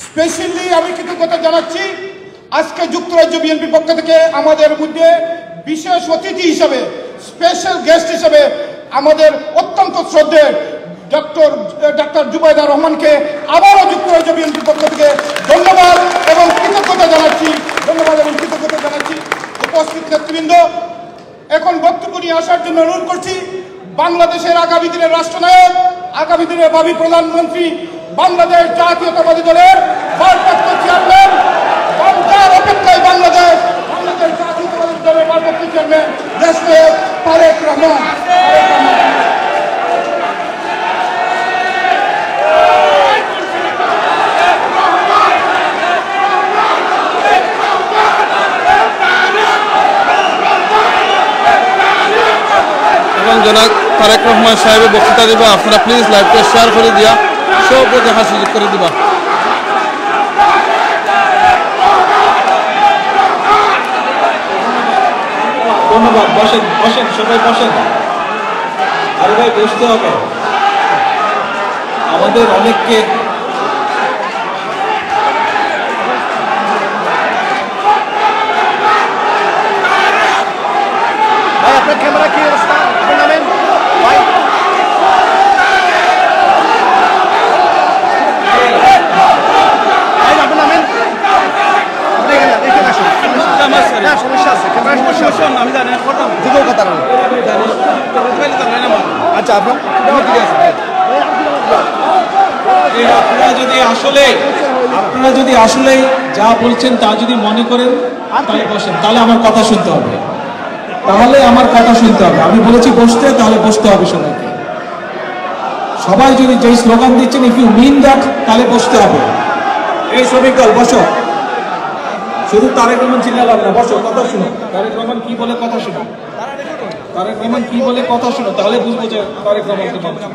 Specially আমি কৃতজ্ঞতা জানাচ্ছি আজকে যুক্তরাজ্য বিএনপির পক্ষ থেকে আমাদের মধ্যে বিশেষ অতিথি হিসাবে, স্পেশাল গেস্ট হিসাবে আমাদের অত্যন্ত শ্রদ্ধেয় ডাক্তার জুবাইদা রহমানকে আবারও যুক্তরাজ্য বিএনপির পক্ষ থেকে ধন্যবাদ এবং কৃতজ্ঞতা জানাচ্ছি। উপস্থিত নেতৃবৃন্দ, এখন বক্তব্য নিয়ে আসার জন্য অনুরোধ করছি বাংলাদেশের আগামী দিনের রাষ্ট্রনায়ক, আগামী দিনের ভাবি প্রধানমন্ত্রী, বাংলাদেশ জাতীয়তাবাদী দলের ভারপ্রাপ্ত চেয়ারম্যান, বাংলার অপেক্ষায় বাংলাদেশ জাতীয়তাবাদী দলের ভারপ্রাপ্ত চেয়ারম্যান দেশনায়ক তারেক রহমান। জনাব তারেক রহমান সাহেবের বক্তৃতা দিবা, আপনারা প্লিজ লাইভটা শেয়ার করে দিয়া সব দেখা সুযোগ করে দিবা। ধন্যবাদ। বসেন বসেন, সবাই বসেন। আরে ভাই বসতে হবে, আমাদের অনেককে ক্যামেরা কি অবস্থা? নামেন ভাই, আপনার নামেন, সমস্যা আছে, আমি জানি কথা আচ্ছা আপনার আপনারা যদি আসলে যা বলছেন তা যদি মনে করেন তাহলে বসেন, তাহলে আমার কথা শুনতে হবে, আমি বলেছি বসতে, তাহলে বসতে হবে সবাইকে। সবাই যদি যেই স্লোগান দিচ্ছেন ইফ ইউ মিন দ্যাট, তাহলে বসতে হবে। এই শ্রমিক দল বসো, শুধু তারেক রহমান চিল্লালাম না, বসো, কথা শুনো। তারেক রহমান কি বলে কথা শুনো, তাহলে বুঝবো যে তারেক রহমানকে বলছো।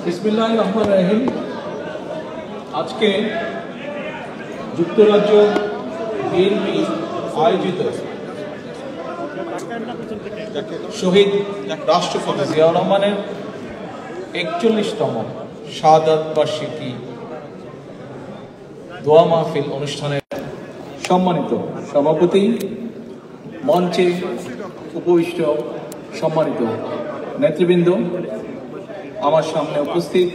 বিসমিল্লাহির রহমানির রহিম। আজকে যুক্তরাজ্য বিএনপি আয়োজিত শহীদ রাষ্ট্রপতি জিয়াউর রহমানের 41তম শাহাদাত বার্ষিকী দোয়া মাহফিল অনুষ্ঠানের সম্মানিত সভাপতি, মঞ্চে উপবিষ্ট সম্মানিত নেতৃবৃন্দ, আমার সামনে উপস্থিত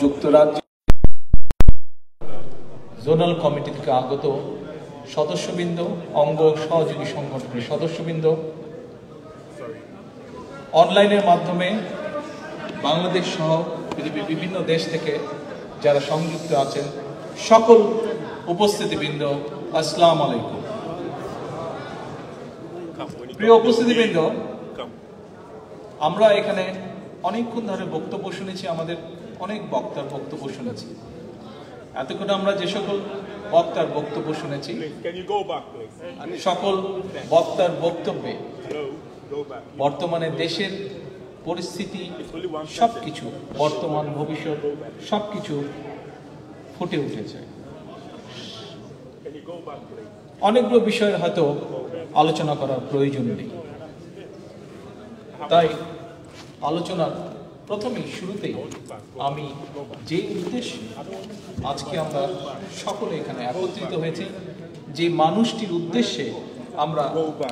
যুক্তরাজ্য জোনাল কমিটি থেকে আগত সদস্যবৃন্দ, অঙ্গ সহযোগী সংগঠনের সদস্যবৃন্দ, অনলাইনের মাধ্যমে বাংলাদেশ সহ পৃথিবীর বিভিন্ন দেশ থেকে যারা সংযুক্ত আছেন, সকল উপস্থিতিবৃন্দ, আসসালামু আলাইকুম। প্রিয় উপস্থিতিবৃন্দ, আমরা এখানে অনেকক্ষণ ধরে বক্তব্য শুনেছি, আমাদের অনেক বক্তার বক্তব্য শুনেছি। এতক্ষণ আমরা যে সকল বক্তার বক্তব্য শুনেছি, সকল বক্তার বক্তব্যে বর্তমানে দেশের পরিস্থিতি সবকিছু, বর্তমান ভবিষ্যৎ সবকিছু ফুটে উঠেছে। অনেকগুলো বিষয়ের হয়তো আলোচনা করার প্রয়োজন নেই, তাই আলোচনার প্রথমেই শুরুতেই আমি যে উদ্দেশ্যে আজকে আমরা সকলে এখানে একত্রিত হয়েছি, যে মানুষটির উদ্দেশ্যে আমরা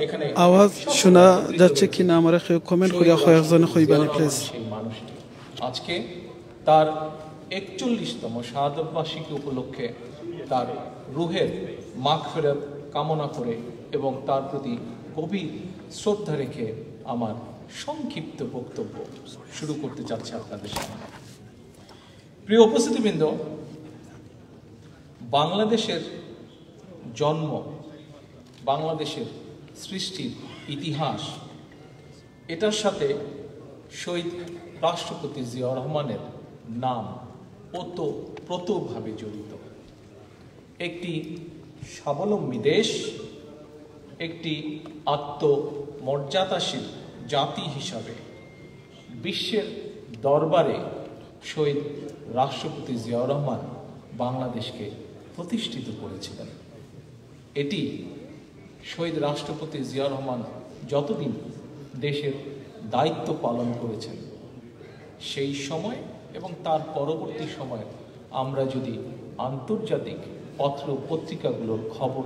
এখানে আওয়াজ শোনা যাচ্ছে কিনা আমরা কমেন্ট করিয়া কয়েকজনে কইবানি প্লিজ। সেই মানুষটি আজকে তার 41তম শাহাদাত বার্ষিকী উপলক্ষে তার রুহের মাগফিরাত কামনা করে এবং তার প্রতি গভীর শ্রদ্ধা রেখে আমার সংক্ষিপ্ত বক্তব্য শুরু করতে যাচ্ছে আপনাদের সামনে। প্রিয় উপস্থিতিবৃন্দ, বাংলাদেশের জন্ম, বাংলাদেশের সৃষ্টির ইতিহাস, এটার সাথে শহীদ রাষ্ট্রপতি জিয়াউর রহমানের নাম ওতপ্রোতভাবে জড়িত। একটি স্বাবলম্বী দেশ, একটি আত্মমর্যাদাশীল জাতি হিসাবে বিশ্বের দরবারে শহীদ রাষ্ট্রপতি জিয়াউর রহমান বাংলাদেশকে প্রতিষ্ঠিত করেছিলেন। এটি শহীদ রাষ্ট্রপতি জিয়া রহমান যতদিন দেশের দায়িত্ব পালন করেছেন সেই সময় এবং তার পরবর্তী সময়ে আমরা যদি আন্তর্জাতিক পত্র পত্রিকাগুলোর খবর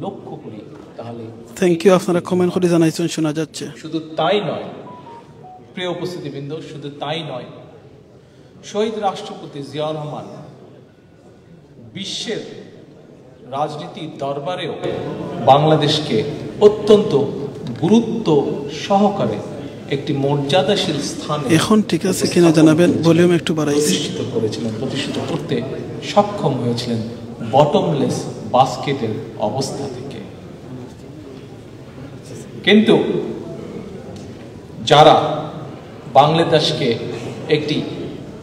লক্ষ্য করি তাহলে থ্যাংক ইউ আপনারা কমেন্ট করে জানাইছেন শোনা যাচ্ছে শুধু তাই নয় প্রিয় উপস্থিতিবৃন্দ, শুধু তাই নয়, শহীদ রাষ্ট্রপতি জিয়া রহমান বিশ্বের রাজনীতির দরবারেও বাংলাদেশকে অত্যন্ত গুরুত্ব সহকারে একটি মর্যাদাশীল স্থানে এখন ঠিক আছে কিনা জানাবেন, ভলিউম একটু বাড়াইছি। প্রতিষ্ঠিত করেছিলেন, প্রতিষ্ঠিত করতে সক্ষম হয়েছিলেন বটমলেস বাস্কেটের অবস্থা থেকে। কিন্তু যারা বাংলাদেশকে একটি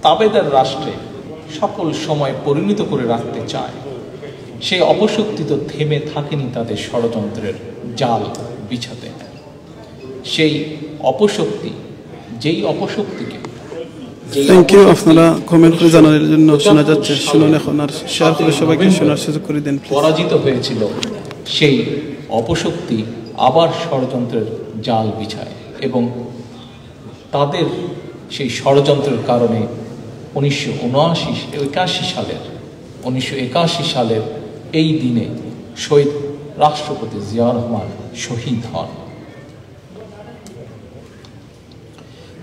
তাবেদার রাষ্ট্রে সকল সময় পরিণত করে রাখতে চায়, সেই অপশক্তি তো থেমে থাকেনি তাদের ষড়যন্ত্রের জাল বিছাতে। সেই অপশক্তি, যেই অপশক্তিকে থ্যাংক ইউ আপনারা কমেন্ট করে জানানোর জন্য। শোনা যাচ্ছে, শুনুন এখন আর শেয়ার করে সবাইকে শোনার সুযোগ করে দেন। পরাজিত হয়েছিল, সেই অপশক্তি আবার ষড়যন্ত্রের জাল বিছায় এবং তাদের সেই ষড়যন্ত্রের কারণে 1981 সালের এই দিনে শহীদ রাষ্ট্রপতি জিয়া রহমান শহীদ হন।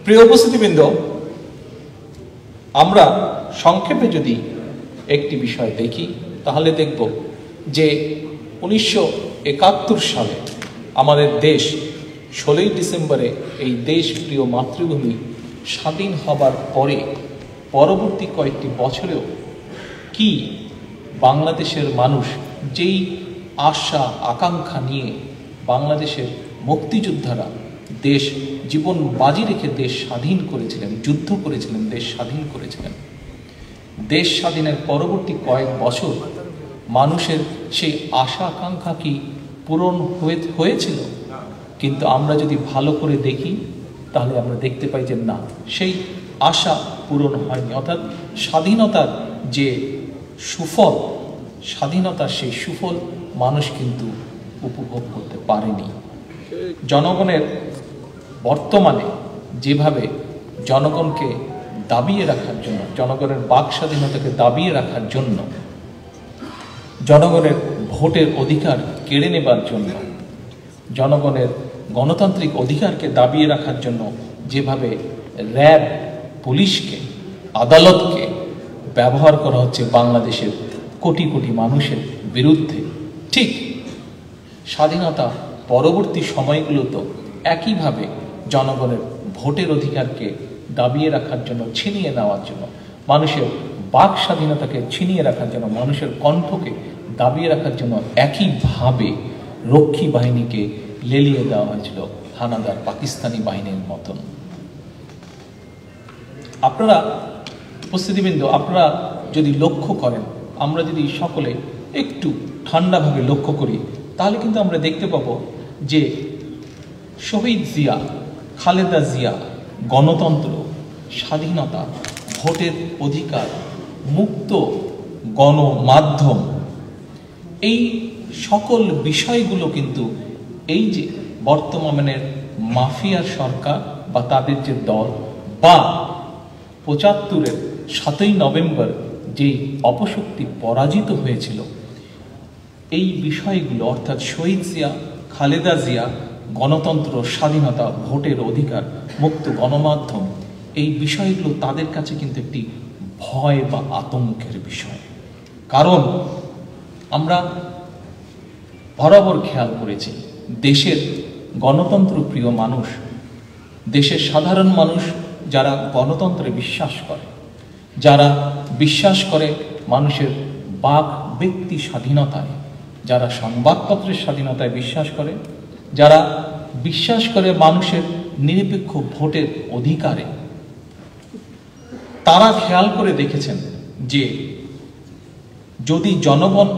প্রিয় উপস্থিতিবৃন্দ, আমরা সংক্ষেপে যদি একটি বিষয় দেখি তাহলে দেখব যে 1971 সালে আমাদের দেশ 16ই ডিসেম্বরে এই দেশ প্রিয় মাতৃভূমি স্বাধীন হবার পরে পরবর্তী কয়েকটি বছরেও কি বাংলাদেশের মানুষ যেই আশা আকাঙ্ক্ষা নিয়ে বাংলাদেশের মুক্তিযোদ্ধারা দেশ জীবন বাজি রেখে দেশ স্বাধীন করেছিলেন, যুদ্ধ করেছিলেন, দেশ স্বাধীন করেছিলেন, দেশ স্বাধীনের পরবর্তী কয়েক বছর মানুষের সেই আশা আকাঙ্ক্ষা কি পূরণ হয়েছিল? কিন্তু আমরা যদি ভালো করে দেখি তাহলে আমরা দেখতে পাই যে না, সেই আশা পূরণ হয়নি। অর্থাৎ স্বাধীনতার যে সুফল, স্বাধীনতার সেই সুফল মানুষ কিন্তু উপভোগ করতে পারেনি। জনগণের বর্তমানে যেভাবে জনগণকে দাবিয়ে রাখার জন্য, জনগণের বাক স্বাধীনতাকে দাবিয়ে রাখার জন্য, জনগণের ভোটের অধিকার কেড়ে নেবার জন্য, জনগণের গণতান্ত্রিক অধিকারকে দাবিয়ে রাখার জন্য যেভাবে র্যাব, পুলিশকে, আদালতকে ব্যবহার করা হচ্ছে বাংলাদেশের কোটি কোটি মানুষের বিরুদ্ধে, ঠিক স্বাধীনতা পরবর্তী সময়গুলোতেও একইভাবে জনগণের ভোটের অধিকারকে দাবিয়ে রাখার জন্য, ছিনিয়ে নেওয়ার জন্য, মানুষের বাক স্বাধীনতাকে ছিনিয়ে রাখার জন্য, মানুষের কণ্ঠকে দাবিয়ে রাখার জন্য একইভাবে রক্ষী বাহিনীকে লেলিয়ে দেওয়া হয়েছিল হানাদার পাকিস্তানি বাহিনীর মতন। আপনারা উপস্থিতিবৃন্দ, আপনারা যদি লক্ষ্য করেন, আমরা যদি সকলে একটু ঠান্ডাভাবে লক্ষ্য করি তাহলে কিন্তু আমরা দেখতে পাবো যে শহীদ জিয়া, খালেদা জিয়া, গণতন্ত্র, স্বাধীনতা, ভোটের অধিকার, মুক্ত গণমাধ্যম, এই সকল বিষয়গুলো কিন্তু এই যে বর্তমানের মাফিয়ার সরকার বা তাদের যে দল, বা 75-এর 7ই নভেম্বর যে অপশক্তি পরাজিত হয়েছিল, এই বিষয়গুলো অর্থাৎ শহীদ জিয়া, খালেদা জিয়া, গণতন্ত্র, স্বাধীনতা, ভোটের অধিকার, মুক্ত গণমাধ্যম, এই বিষয়গুলো তাদের কাছে কিন্তু একটি ভয় বা আতঙ্কের বিষয়। কারণ আমরা বরাবর খেয়াল করেছি দেশের গণতন্ত্র প্রিয় মানুষ, দেশের সাধারণ মানুষ যারা গণতন্ত্রে বিশ্বাস করে, যারা বিশ্বাস করে মানুষের বাক ব্যক্তি স্বাধীনতায়, যারা সংবাদপত্রের স্বাধীনতায় বিশ্বাস করে, যারা বিশ্বাস করে মানুষের নিরপেক্ষ ভোটের অধিকারে, তারা খেয়াল করে দেখেছেন যে যদি জনগণ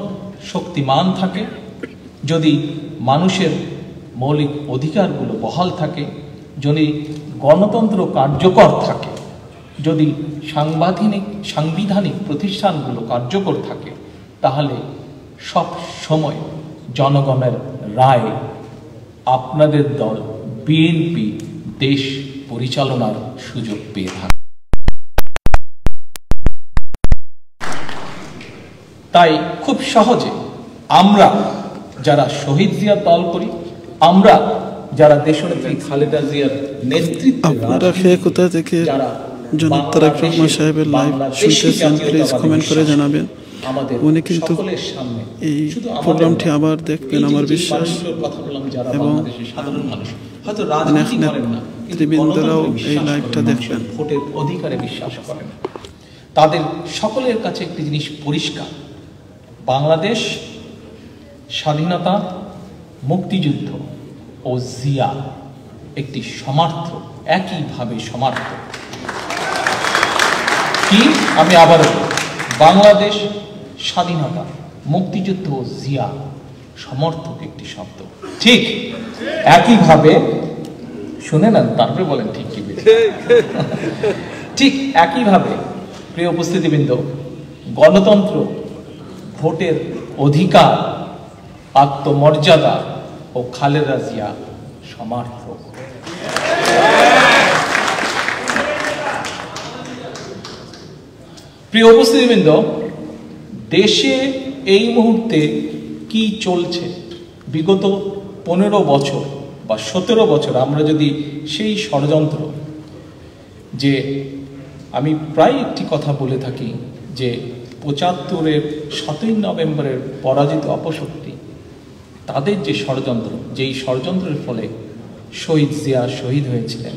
শক্তিমান থাকে, যদি মানুষের মৌলিক অধিকারগুলো বহাল থাকে, যদি গণতন্ত্র কার্যকর থাকে, যদি সাংবিধানিক প্রতিষ্ঠানগুলো কার্যকর থাকে, তাহলে সব সময় জনগণের রায় আপনাদের দল বিএনপি দেশ পরিচালনার সুযোগ পেয়ে থাকে। তাই খুব সহজে আমরা যারা শহীদ জিয়ার দল করি, আমরা যারা দেশনেত্রী খালেদা জিয়ার নেতৃত্বে আপনারা কে কোথা থেকে জনাব তারেক রহমান সাহেবের লাইভ শুনতেছেন প্লিজ কমেন্ট করে জানাবেন। উনি কিন্তু এই প্রোগ্রামটি আবার দেখবেন আমার বিশ্বাস, এবং নেতৃবৃন্দরাও এই লাইভটা দেখবেন। ভোটের অধিকারে বিশ্বাস করেন। তাদের সকলের কাছে একটি জিনিস পরিষ্কার, বাংলাদেশ স্বাধীনতা, মুক্তিযুদ্ধ ও জিয়া একটি সমার্থ, একইভাবে সমার্থ। কি আমি আবারও, বাংলাদেশ স্বাধীনতা, মুক্তিযুদ্ধ ও জিয়া সমর্থক একটি শব্দ। ঠিক একইভাবে শুনে নেন, তারপরে বলেন ঠিক কি। ঠিক একইভাবে প্রিয় উপস্থিতিবৃন্দ, গণতন্ত্র, ভোটের অধিকার, আত্মমর্যাদা ও খালেদা জিয়া সমার্থক। প্রিয় উপস্থিতিবৃন্দ, দেশে এই মুহূর্তে কি চলছে, বিগত 15 বছর বা 17 বছর আমরা যদি সেই ষড়যন্ত্র, যে আমি প্রায় একটি কথা বলে থাকি যে 75-এর 7ই নভেম্বরের পরাজিত অপশক্তি, তাদের যে ষড়যন্ত্র, যেই ষড়যন্ত্রের ফলে শহীদ জিয়া শহীদ হয়েছিলেন,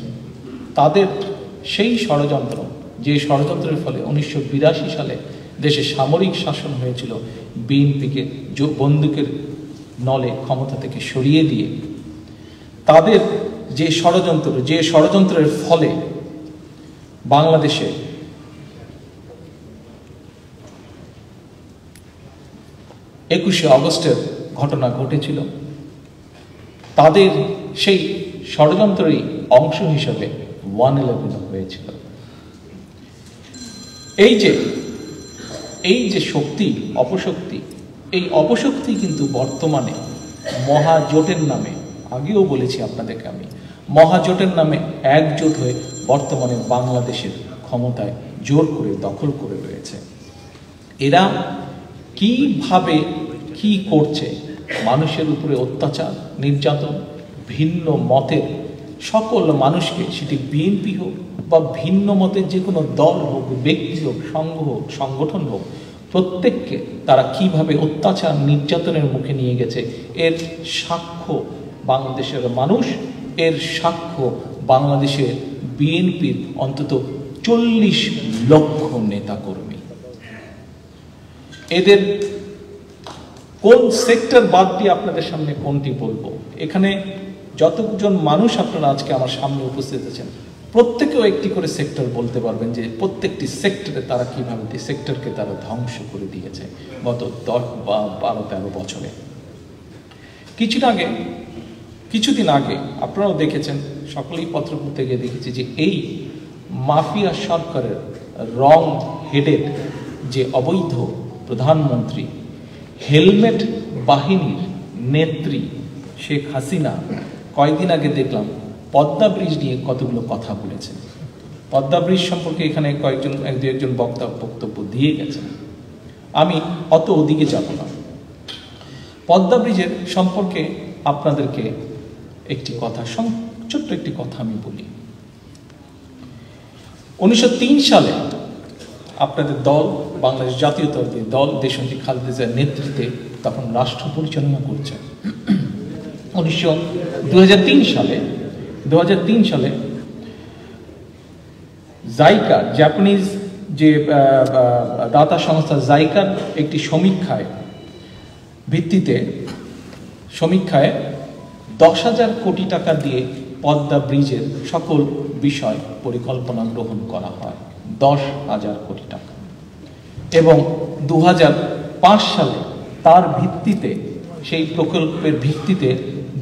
তাদের সেই ষড়যন্ত্র, যে ষড়যন্ত্রের ফলে 1982 সালে দেশে সামরিক শাসন হয়েছিল, বিএনপিকে বন্দুকের নলে ক্ষমতা থেকে সরিয়ে দিয়ে, তাদের যে ষড়যন্ত্রের ফলে বাংলাদেশে একুশে অগস্টের ঘটনা ঘটেছিল, তাদের সেই ষড়যন্ত্রেরই অংশ হিসেবে 1/11 হয়েছিল। এই যে শক্তি, অপশক্তি, এই অপশক্তি কিন্তু বর্তমানে মহাজোটের নামে, আগেও বলেছি আপনাদেরকে আমি, মহাজোটের নামে একজোট হয়ে বর্তমানে বাংলাদেশের ক্ষমতায় জোর করে দখল করে রয়েছে। এরা কিভাবে কি করছে, মানুষের উপরে অত্যাচার, নির্যাতন, ভিন্ন মতের সকল মানুষকে, সেটি বিএনপি হোক বা ভিন্ন মতের যে কোনো দল হোক, ব্যক্তি হোক, সংঘ হোক, সংগঠন হোক, প্রত্যেককে তারা কিভাবে অত্যাচার, নির্যাতনের মুখে নিয়ে গেছে, এর সাক্ষ্য বাংলাদেশের মানুষ, এর সাক্ষ্য বাংলাদেশের বিএনপির অন্তত 40 লক্ষ নেতাকর্মী। এদের কোন সেক্টর বাদ দিয়ে আপনাদের সামনে কোনটি বলবো? এখানে যতজন মানুষ আপনারা আজকে আমার সামনে উপস্থিত আছেন, প্রত্যেকেও একটি করে সেক্টর বলতে পারবেন যে প্রত্যেকটি সেক্টরে তারা কিভাবে সেক্টরকে তারা ধ্বংস করে দিয়েছে গত 10 বা 12-13 বছরে। কিছুদিন আগে আপনারাও দেখেছেন, সকলেই পত্রপত্রিকাতে গিয়ে দেখেছি যে এই মাফিয়া সরকারের রং হেডেড যে অবৈধ প্রধানমন্ত্রী, হেলমেট বাহিনীর নেত্রী শেখ হাসিনা কয়েকদিন আগে দেখলাম পদ্মা ব্রিজ নিয়ে কতগুলো কথা বলেছেন। পদ্মা ব্রিজ সম্পর্কে এখানে একজন বক্তা বক্তব্য দিয়ে গেছেন, আমি অত ওদিকে যাব না। পদ্মা ব্রিজের সম্পর্কে আপনাদেরকে একটি কথা, ছোট্ট একটি কথা আমি বলি। 1903 সালে আপনাদের দল, বাংলাদেশ জাতীয়তাবাদী দল, দেশনেত্রী খালেদা জিয়ার নেতৃত্বে তখন রাষ্ট্র পরিচালনা করছে। 2003 সালে জাইকা, জাপানিজ যে দাতা সংস্থা জাইকার একটি সমীক্ষায় 10,000 কোটি টাকা দিয়ে পদ্মা ব্রিজের সকল বিষয় পরিকল্পনা গ্রহণ করা হয়, 10,000 কোটি টাকা। এবং 2005 সালে তার ভিত্তিতে, সেই প্রকল্পের ভিত্তিতে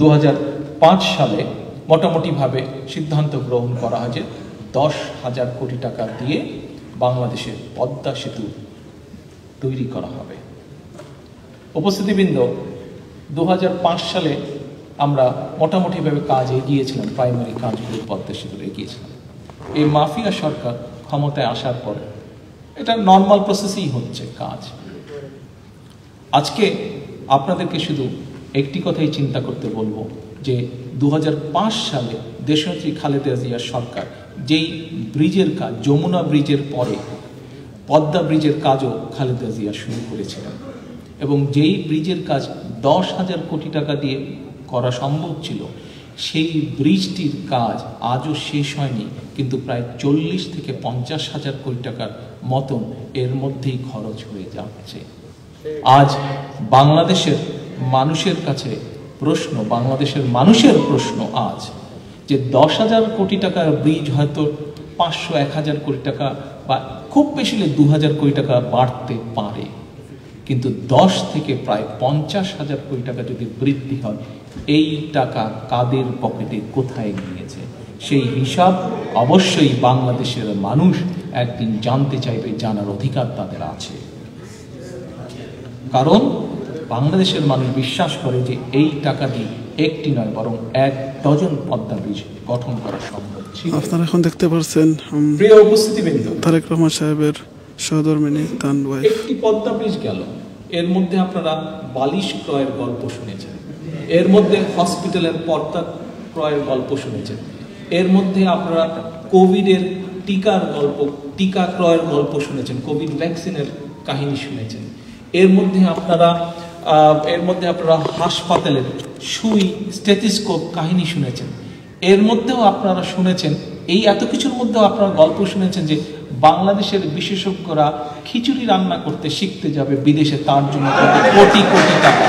2005 সালে মোটামুটিভাবে সিদ্ধান্ত গ্রহণ করা হয় যে 10,000 কোটি টাকা দিয়ে বাংলাদেশের পদ্মা সেতু তৈরি করা হবে। উপস্থিতিবৃন্দ, 2005 সালে আমরা মোটামুটিভাবে কাজ এগিয়েছিলাম, প্রাইমারি কাজগুলো পদ্মা সেতুর এগিয়েছিলাম। এই মাফিয়া সরকার ক্ষমতায় আসার পরে এটা নর্মাল প্রসেসেই হচ্ছে কাজ। আজকে আপনাদেরকে শুধু একটি কথাই চিন্তা করতে বলবো যে 2005 সালে দেশনেত্রী খালেদা জিয়ার সরকার যেই ব্রিজের কাজ, যমুনা ব্রিজের পরে পদ্মা ব্রিজের কাজও খালেদা জিয়া শুরু করেছিলেন, এবং যেই ব্রিজের কাজ 10,000 কোটি টাকা দিয়ে করা সম্ভব ছিল, সেই ব্রিজটির কাজ আজও শেষ হয়নি, কিন্তু প্রায় 40 থেকে 50,000 কোটি টাকার মতন এর মধ্যেই খরচ হয়ে যাচ্ছে। আজ বাংলাদেশের মানুষের কাছে প্রশ্ন, বাংলাদেশের মানুষের প্রশ্ন আজ যে 10,000 কোটি টাকার ব্রিজ হয়তো 500-1000 কোটি টাকা বা খুব বেশি হলে 2000 কোটি টাকা বাড়তে পারে, কিন্তু 10 থেকে প্রায় 50,000 কোটি টাকা যদি বৃদ্ধি হয়, এই টাকা কাদের পকেটে কোথায় গিয়েছে সেই হিসাব অবশ্যই বাংলাদেশের মানুষ একদিন জানতে চাইবে, জানার অধিকার তাদের আছে। কারণ বাংলাদেশের মানুষ বিশ্বাস করে যে এই টাকা দিয়ে একটি নয় বরং 1 ডজন পদ্মা ব্রিজ গঠন করা সম্ভব ছিল। আপনারা এখন দেখতে পাচ্ছেন প্রিয় উপস্থিতিবৃন্দ, তারেক রহমান সাহেবের সহধর্মিণী তান ওয়াইফ। একটি পদ্মা ব্রিজ গেল, এর মধ্যে আপনারা বালিশ ক্রয়ের গল্প শুনেছেন, এর মধ্যে হসপিটালের পর্দা ক্রয়ের গল্প শুনেছেন, এর মধ্যে আপনারা কোভিডের টিকার গল্প, টিকা ক্রয়ের গল্প শুনেছেন, কোভিড ভ্যাকসিনের কাহিনী শুনেছেন, এর মধ্যে আপনারা হাসপাতালের সুই, স্টেথিস্কোপ কাহিনী শুনেছেন, এর মধ্যেও আপনারা শুনেছেন, এই এত কিছুর মধ্যেও আপনারা গল্প শুনেছেন যে বাংলাদেশের বিশেষজ্ঞরা খিচুড়ি রান্না করতে শিখতে যাবে বিদেশে, তার জন্য কোটি কোটি টাকা,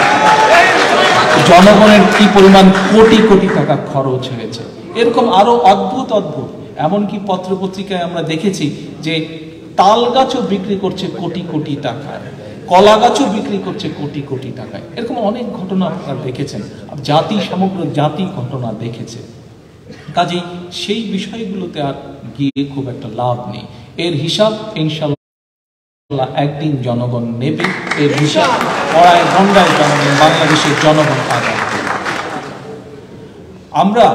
জনগণের কি পরিমাণ কোটি কোটি টাকা খরচ হয়েছে। এরকম আরো অদ্ভুত অদ্ভুত, এমনকি পত্রপত্রিকায় আমরা দেখেছি যে তাল গাছও বিক্রি করছে কোটি কোটি টাকায়, কলা গাছও বিক্রি করছে কোটি কোটি টাকায়। এরকম অনেক ঘটনা আপনারা দেখেছেন, জাতি, সমগ্র জাতি ঘটনা দেখেছে। কাজেই সেই বিষয়গুলোতে আর গিয়ে খুব একটা লাভ নেই। এর হিসাব ইনশাআল্লাহ একদিন জনগণ নেবে, এর হিসাব পড়ায় গন্ডায় জনগণ, বাংলাদেশের জনগণ আদায় করবে। আমরা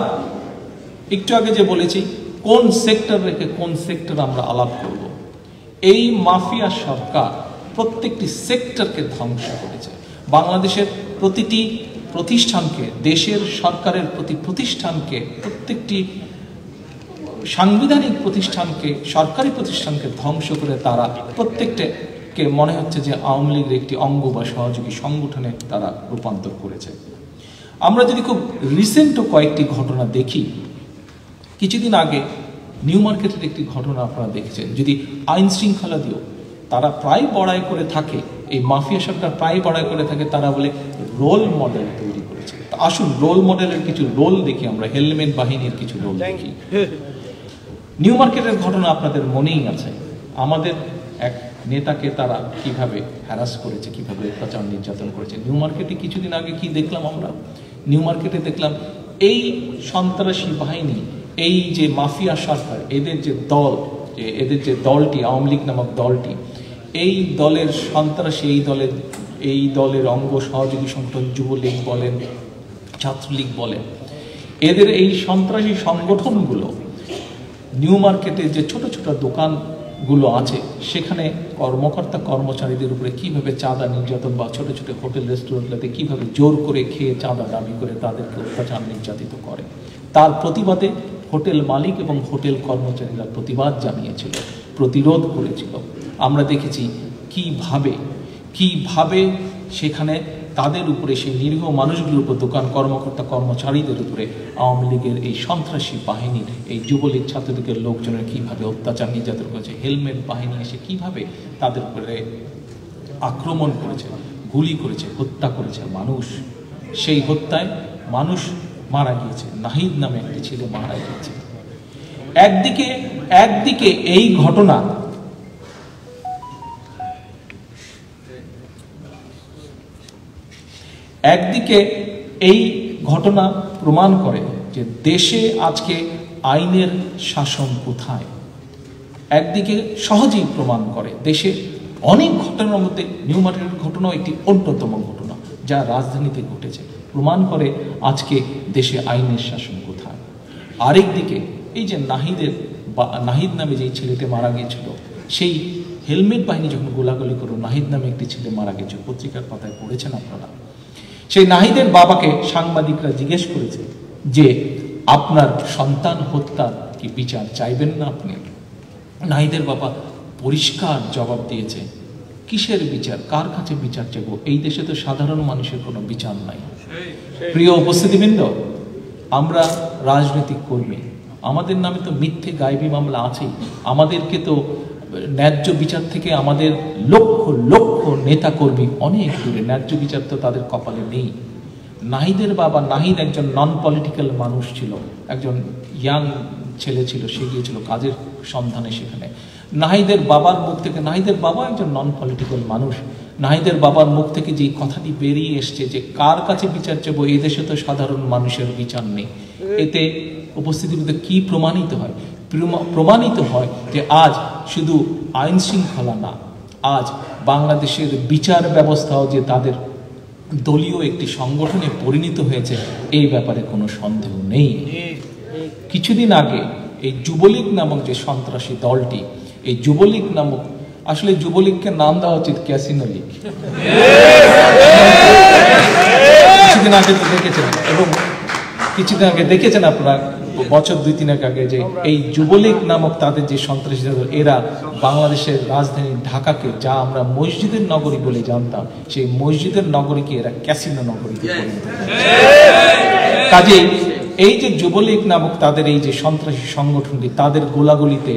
একটু আগে যে বলেছি কোন সেক্টর রেখে কোন সেক্টর আমরা আলাপ করব, এই মাফিয়া সরকার প্রত্যেকটি সেক্টরকে ধ্বংস করেছে। বাংলাদেশের প্রতিটি প্রতিষ্ঠানকে, দেশের সরকারের প্রতি প্রতিষ্ঠানকে, প্রত্যেকটি সাংবিধানিক প্রতিষ্ঠানকে, সরকারি প্রতিষ্ঠানকে ধ্বংস করে তারা প্রত্যেকটাকে মনে হচ্ছে যে আওয়ামী লীগের একটি অঙ্গ বা সহযোগী সংগঠনে তারা রূপান্তর করেছে। আমরা যদি খুব রিসেন্টও কয়েকটি ঘটনা দেখি, কিছুদিন আগে নিউ মার্কেটের একটি ঘটনা আপনারা দেখেছেন। যদি আইন শৃঙ্খলা দিয়েও তারা প্রায় বড়াই করে থাকে, এই মাফিয়া সরকার প্রায় বড়াই করে থাকে, তারা বলে রোল মডেল তৈরি করেছে। আসুন রোল মডেলের কিছু রোল দেখি আমরা, হেলমেট বাহিনীর কিছু রোল দেখি। নিউ মার্কেটের ঘটনা আপনাদের মনেই আছে, আমাদের এক নেতাকে তারা কিভাবে হ্যারাস করেছে, কিভাবে অত্যাচার নির্যাতন করেছে। নিউ মার্কেটে কিছুদিন আগে কি দেখলাম আমরা, নিউ মার্কেটে দেখলাম এই সন্ত্রাসী বাহিনী, এই যে মাফিয়া সরকার, এদের যে দল, এদের যে দলটি, আওয়ামী লীগ নামক দলটি, এই দলের সন্ত্রাসী, এই দলের অঙ্গ সহযোগী সংগঠন, যুবলীগ বলেন, ছাত্রলীগ বলেন, এদের এই সন্ত্রাসী সংগঠনগুলো নিউ মার্কেটে যে ছোট ছোট দোকানগুলো আছে, সেখানে কর্মকর্তা কর্মচারীদের উপরে কিভাবে চাঁদা নির্যাতন, বা ছোট ছোট হোটেল রেস্টুরেন্টগুলোতে কিভাবে জোর করে খেয়ে চাঁদা দাবি করে তাদেরকে অত্যাচার নির্যাতিত করে, তার প্রতিবাদে হোটেল মালিক এবং হোটেল কর্মচারীরা প্রতিবাদ জানিয়েছিল, প্রতিরোধ করেছিল। আমরা দেখেছি কিভাবে সেখানে তাদের উপরে, সেই নিরীহ মানুষগুলোর উপর, দোকান কর্মকর্তা কর্মচারীদের উপরে আওয়ামী লীগের এই সন্ত্রাসী বাহিনীর, এই যুবলীগ ছাত্রলীগের লোকজনের কিভাবে অত্যাচার নির্যাতন করেছে। হেলমেট বাহিনী এসে কিভাবে তাদের উপরে আক্রমণ করেছে, গুলি করেছে, হত্যা করেছে মানুষ। সেই হত্যায় মানুষ মারা গিয়েছে, নাহিদ নামে একটি ছেলে মারা গিয়েছে। একদিকে এই ঘটনা প্রমাণ করে যে দেশে আজকে আইনের শাসন কোথায়। একদিকে সহজেই প্রমাণ করে দেশে অনেক ঘটনার মধ্যে নিউ মার্কেটের ঘটনাও একটি অন্যতম ঘটনা। যা রাজধানীতে ঘটেছে প্রমাণ করে আজকে দেশে আইনের শাসন কোথায়। আরেকদিকে এই যে নাহিদ নামে যেই ছেলেটি মারা গিয়েছিল, সেই হেলমেট বাহিনী যখন গোলাগুলি করো, নাহিদ নামে একটি ছেলে মারা গেছে, পত্রিকার পাতায় পড়েছেন আপনারা। সেই নাহিদের বাবাকে সাংবাদিকরা জিজ্ঞেস করেছে যে আপনার সন্তান হত্যার কি বিচার চাইবেন না আপনি? নাহিদের বাবা পরিষ্কার জবাব দিয়েছে, কিসের বিচার, কার কাছে বিচার চাইব? এই দেশে তো সাধারণ মানুষের কোনো বিচার নাই। প্রিয় উপস্থিতিবৃন্দ, আমরা রাজনৈতিক কর্মী, আমাদের নামে তো মিথ্যে গায়েবী মামলা আছেই। আমাদেরকে তো ন্যায্য বিচার থেকে আমাদের লক্ষ লক্ষ নেতা কর্মী অনেক দূরে, ন্যায্য বিচার তো তাদের কপালে নেই। নাহিদের বাবা, নাহিদ একজন নন পলিটিক্যাল মানুষ ছিল, একজন ইয়াং ছেলে ছিল, সে গিয়েছিল কাজের সন্ধানে সেখানে। নাহিদের বাবার মুখ থেকে, নাহিদের বাবা একজন নন পলিটিক্যাল মানুষ, নাহিদের বাবার মুখ থেকে যে কথাটি বেরিয়ে এসছে যে কার কাছে বিচার চাইব, এই দেশে তো সাধারণ মানুষের বিচার নেই, এতে উপস্থিতিতে কি প্রমাণিত হয়? প্রমাণিত হয় যে আজ শুধু আইন শৃঙ্খলা না, আজ বাংলাদেশের বিচার ব্যবস্থাও যে তাদের দলীয় একটি সংগঠনে পরিণত হয়েছে, এই ব্যাপারে কোনো সন্দেহ নেই। কিছুদিন আগে এই যুবলীগ নামক যে সন্ত্রাসী দলটি, এই যুবলীগ নামক, আসলে যুবলীগকে নাম দেওয়া উচিত ক্যাসিনো লীগ। কিছুদিন আগে তো দেখেছেন, এবং কিছুদিন আগে দেখেছেন আপনারা, বছর 2-3 আগে, যে এই যুবলীগ নামক তাদের যে সন্ত্রাসী দল, এরা বাংলাদেশের রাজধানী ঢাকাকে, যা আমরা মসজিদের নগরী বলে জানতাম, সেই মসজিদের নগরীকে এরা ক্যাসিনো নগরীতে পরিণত করেছে। কাজেই এই যে যুবলীগ নামক তাদের এই যে সন্ত্রাসী সংগঠনটি, তাদের গোলাগুলিতে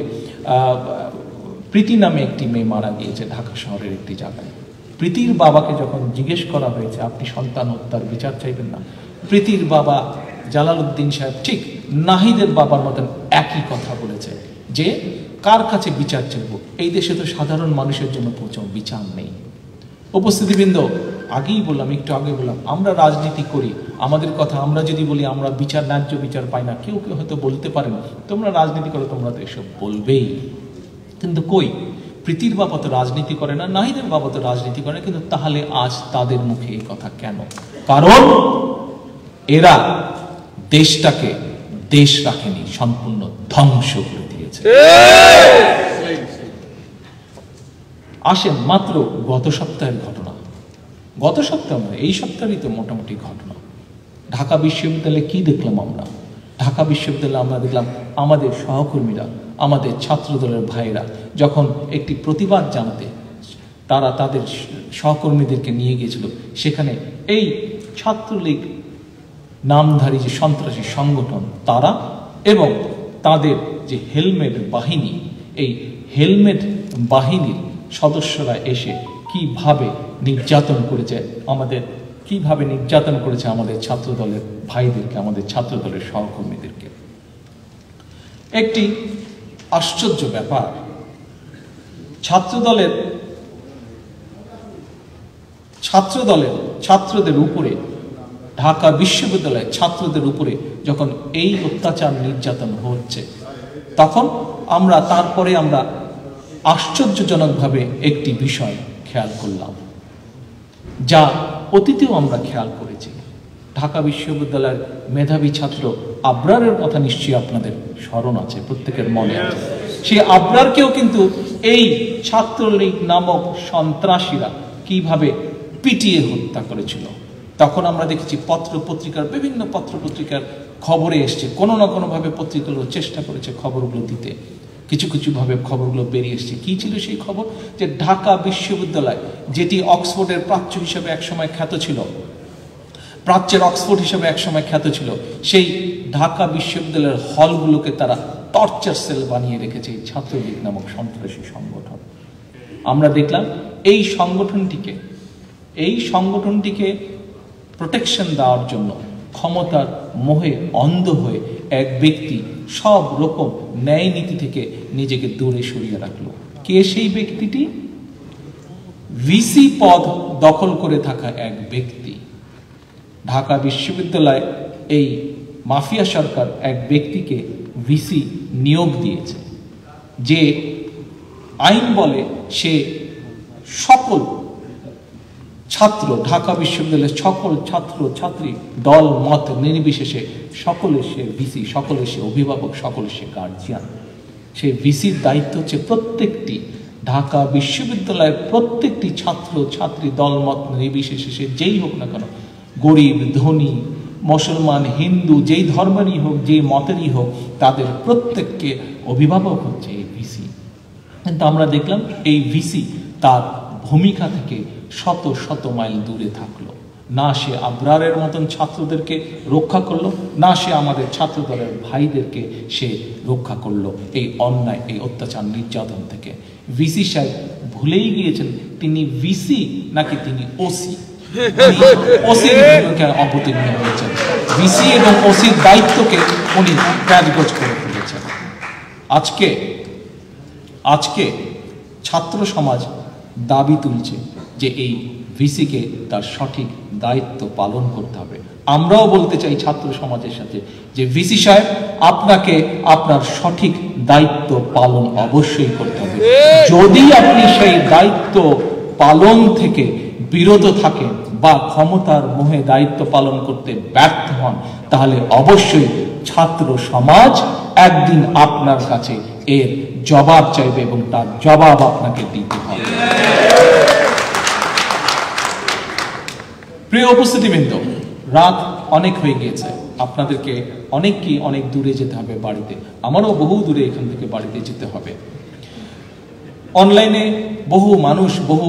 প্রীতি নামে একটি মেয়ে মারা গিয়েছে ঢাকা শহরের একটি জায়গায়। প্রীতির বাবাকে যখন জিজ্ঞেস করা হয়েছে আপনি সন্তান হত্যার বিচার চাইবেন না, প্রীতির বাবা জালালউদ্দিন সাহেব ঠিক নাহিদের বাবার মতন একই কথা বলেছে যে কার কাছে বিচার চাইব, এই দেশে তো সাধারণ মানুষের জন্য প্রচুর বিচার নেই। উপস্থিতিবৃন্দ, আগেই বললাম, একটু আগে বললাম, আমরা রাজনীতি করি, আমাদের কথা আমরা যদি বলি আমরা বিচার, ন্যায্য বিচার পাই না, কেউ কেউ হয়তো বলতে পারেন তোমরা রাজনীতি করো, তোমরা তো এসব বলবেই। কিন্তু কই, প্রীতির বাবা তো রাজনীতি করে না, নাহিদের বাবা তো রাজনীতি করে না, কিন্তু তাহলে আজ তাদের মুখে এই কথা কেন? কারণ এরা দেশটাকে দেশ রাখেনি, সম্পূর্ণ ধ্বংস করে দিয়েছে। আসেন মাত্র গত সপ্তাহের ঘটনা, গত সপ্তাহ নয়, এই সপ্তাহেরই তো মোটামুটি ঘটনা। ঢাকা বিশ্ববিদ্যালয়ে কি দেখলাম আমরা? ঢাকা বিশ্ববিদ্যালয়ে আমরা দেখলাম আমাদের সহকর্মীরা, আমাদের ছাত্রদলের ভাইয়েরা যখন একটি প্রতিবাদ জানাতে তারা তাদের সহকর্মীদেরকে নিয়ে গিয়েছিল, সেখানে এই ছাত্রলীগ নামধারী যে সন্ত্রাসী সংগঠন তারা এবং তাদের যে হেলমেট বাহিনী, এই হেলমেট বাহিনীর সদস্যরা এসে কিভাবে নির্যাতন করেছে আমাদের ছাত্রদলের ভাইদেরকে, আমাদের ছাত্রদলের সহকর্মীদেরকে। একটি আশ্চর্য ব্যাপার, ছাত্রদের উপরে, ঢাকা বিশ্ববিদ্যালয়ের ছাত্রদের উপরে যখন এই অত্যাচার নির্যাতন হচ্ছে, তখন তারপরে আমরা আশ্চর্যজনকভাবে একটি বিষয় খেয়াল করলাম, যা অতীতেও আমরা খেয়াল করেছি। ঢাকা বিশ্ববিদ্যালয়ের মেধাবী ছাত্র আবরারের কথা নিশ্চয়ই আপনাদের স্মরণ আছে, প্রত্যেকের মনে আছে। সেই আবরারকেও কিন্তু এই ছাত্রলীগ নামক সন্ত্রাসীরা কিভাবে পিটিয়ে হত্যা করেছিল। তখন আমরা দেখেছি বিভিন্ন পত্রপত্রিকার খবরে এসছে, কোনো না কোনোভাবে পত্রিকাগুলো চেষ্টা করেছে খবরগুলো দিতে, কিছু ভাবে খবরগুলো বেরিয়ে এসছে। কি ছিল সেই খবর? যে ঢাকা বিশ্ববিদ্যালয়, যেটি অক্সফোর্ডের প্রাচ্য হিসেবে একসময় খ্যাত ছিল, প্রাচ্যের অক্সফোর্ড হিসেবে একসময় খ্যাত ছিল, সেই ঢাকা বিশ্ববিদ্যালয়ের হলগুলোকে তারা টর্চার সেল বানিয়ে রেখেছে এই ছাত্রলীগ নামক সন্ত্রাসী সংগঠন। আমরা দেখলাম এই সংগঠনটিকে প্রোটেকশন দেওয়ার জন্য ক্ষমতার মোহে অন্ধ হয়ে এক ব্যক্তি সব রকম ন্যায় নীতি থেকে নিজেকে দূরে সরিয়ে রাখলো। কে সেই ব্যক্তিটি? ভিসি পদ দখল করে থাকা এক ব্যক্তি। ঢাকা বিশ্ববিদ্যালয় এই মাফিয়া সরকার এক ব্যক্তিকে ভিসি নিয়োগ দিয়েছে, যে আইন বলে সে সকল ছাত্র, ঢাকা বিশ্ববিদ্যালয়ের সকল ছাত্র ছাত্রী দল মত নির্বিশেষে সকলে সে ভিসি, সকলে সে অভিভাবক, সকলে সে গার্জিয়ান। সেই ভিসির দায়িত্ব হচ্ছে প্রত্যেকটি ঢাকা বিশ্ববিদ্যালয়ের প্রত্যেকটি ছাত্র ছাত্রী দল মত নির্বিশেষে সে যেই হোক না কেন, গরিব ধনী মুসলমান হিন্দু যেই ধর্মেরই হোক যেই মতেরই হোক, তাদের প্রত্যেককে অভিভাবক হচ্ছে এই ভিসি। কিন্তু আমরা দেখলাম এই ভিসি তার ভূমিকা থেকে শত শত মাইল দূরে থাকলো। না সে আবরারের মতন ছাত্রদেরকে রক্ষা করলো, না সে আমাদের ছাত্র দলের ভাইদেরকে সে রক্ষা করলো এই অন্যায়, এই অত্যাচার নির্যাতন থেকে। ভিসি সাহেব ভুলেই গিয়েছেন তিনি ভিসি নাকি তিনি ওসি। ওসির ভূমিকা অবতীর্ণ হয়েছেন, ভিসি এবং ওসির দায়িত্বকে উনি কাজগজ করে ফেলেছেন। আজকে ছাত্র সমাজ দাবি তুলছে যে এই ভিসিকে তার সঠিক দায়িত্ব পালন করতে হবে। আমরাও বলতে চাই ছাত্র সমাজের সাথে যে ভিসি সাহেব আপনাকে আপনার সঠিক দায়িত্ব পালন অবশ্যই করতে হবে। যদি আপনি সেই দায়িত্ব পালন থেকে বিরত থাকেন বা ক্ষমতার মোহে দায়িত্ব পালন করতে ব্যর্থ হন, তাহলে অবশ্যই ছাত্র সমাজ একদিন আপনার কাছে এর জবাব চাইবে এবং তার জবাব আপনাকে দিতে হবে। প্রিয় উপস্থিতিবৃন্দ, রাত অনেক হয়ে গিয়েছে, আপনাদেরকে অনেক দূরে যেতে হবে বাড়িতে, আমারও বহু দূরে এখান থেকে বাড়িতে যেতে হবে। অনলাইনে বহু মানুষ, বহু